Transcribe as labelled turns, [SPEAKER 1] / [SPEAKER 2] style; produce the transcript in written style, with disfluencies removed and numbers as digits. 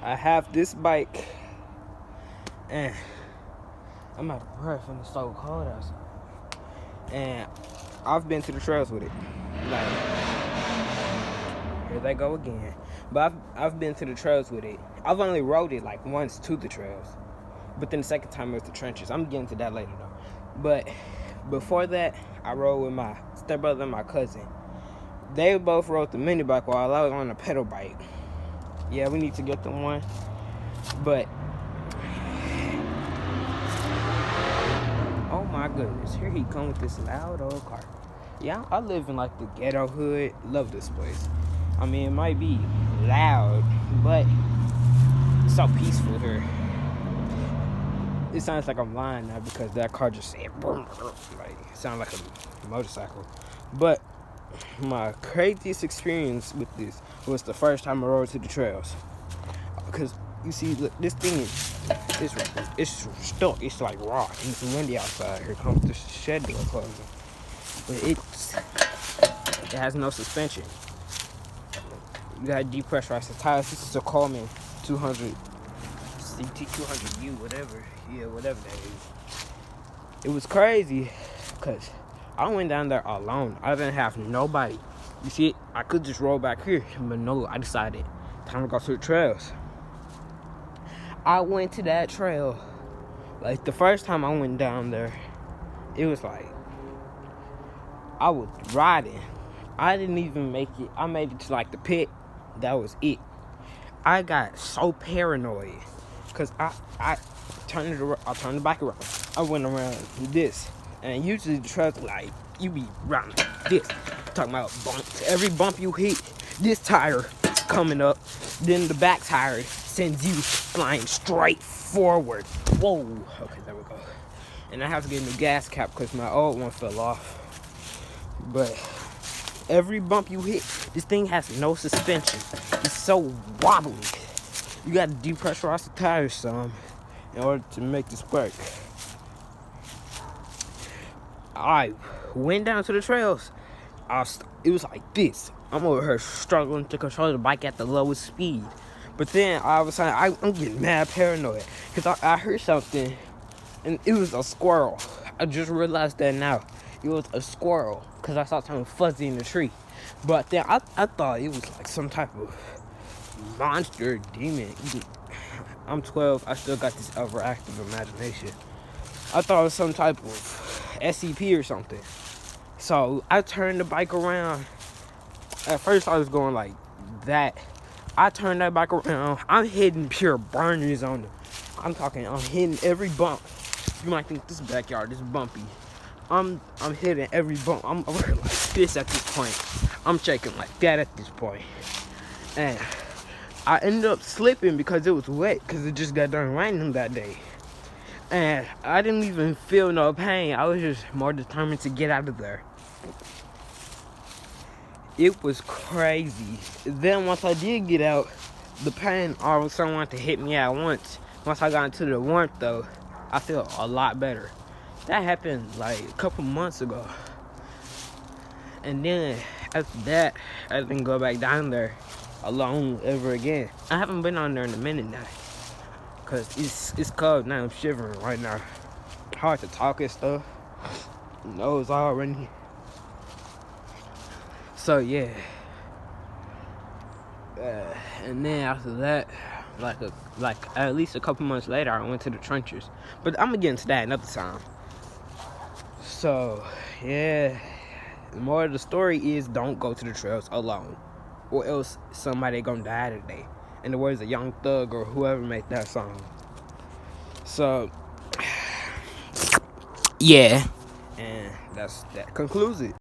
[SPEAKER 1] I have this bike, and I'm out of breath when it's so cold outside. And I've been to the trails with it. Like, here they go again. But I've been to the trails with it. I've only rode it like once to the trails. But then the second time it was the trenches. I'm getting to that later though. But before that, I rode with my stepbrother and my cousin. They both rode the mini bike while I was on the pedal bike. Yeah, we need to get them one. But oh my goodness, here he comes with this loud old car. Yeah, I live in like the ghetto hood. Love this place. I mean, it might be loud, but it's so peaceful here. It sounds like I'm lying now because that car just said boom, like it sounds like a motorcycle. But my craziest experience with this was the first time I rode to the trails. Because you see, look, this thing it's stuck. It's like rock. And it's windy outside. Here comes the shed door closing. But it has no suspension. You got depressurized the tires. This is a Coleman 200 CT 200U, whatever. Yeah, whatever that is. It was crazy because I went down there alone. I didn't have nobody. You see, I could just roll back here, but no, I decided time to go to the trails. I went to that trail. Like the first time I went down there, it was like I was riding. I didn't even make it. I made it to like the pit. That was it. I got so paranoid because I turned the bike around. I went around this, and usually the trails like you be around like this. Talking about bumps. Every bump you hit, this tire coming up, then the back tire sends you flying straight forward. Whoa. Okay, there we go. And I have to get a new gas cap because my old one fell off. But every bump you hit, this thing has no suspension. It's so wobbly. You got to depressurize the tires some in order to make this work. I went down to the trails. It was like this. I'm over here struggling to control the bike at the lowest speed. But then all of a sudden, I'm getting mad paranoid because I heard something, and it was a squirrel. I just realized that now. It was a squirrel because I saw something fuzzy in the tree. But then I thought it was like some type of monster, demon. I'm 12. I still got this overactive imagination. I thought it was some type of SCP or something. So I turned the bike around. At first I was going like that. I turned that bike around. I'm hitting pure burners on it. I'm hitting every bump. You might think this backyard is bumpy. I'm hitting every bump. I'm over like this at this point. I'm shaking like that at this point. And I ended up slipping because it was wet because it just got done raining that day. And I didn't even feel no pain. I was just more determined to get out of there. It was crazy. Then once I did get out, the pain all of a sudden wanted to hit me at once. Once I got into the warmth though, I feel a lot better. That happened like a couple months ago. And then after that, I didn't go back down there alone ever again. I haven't been on there in a minute now. Cause it's cold now. I'm shivering right now. Hard to talk and stuff. Nose all running. So yeah. And then after that, like at least a couple months later, I went to the trenches. But I'm gonna get into that another time. So yeah, the moral of the story is don't go to the trails alone, or else somebody gonna die today. In the words of Young Thug or whoever made that song. So, yeah. And that concludes it.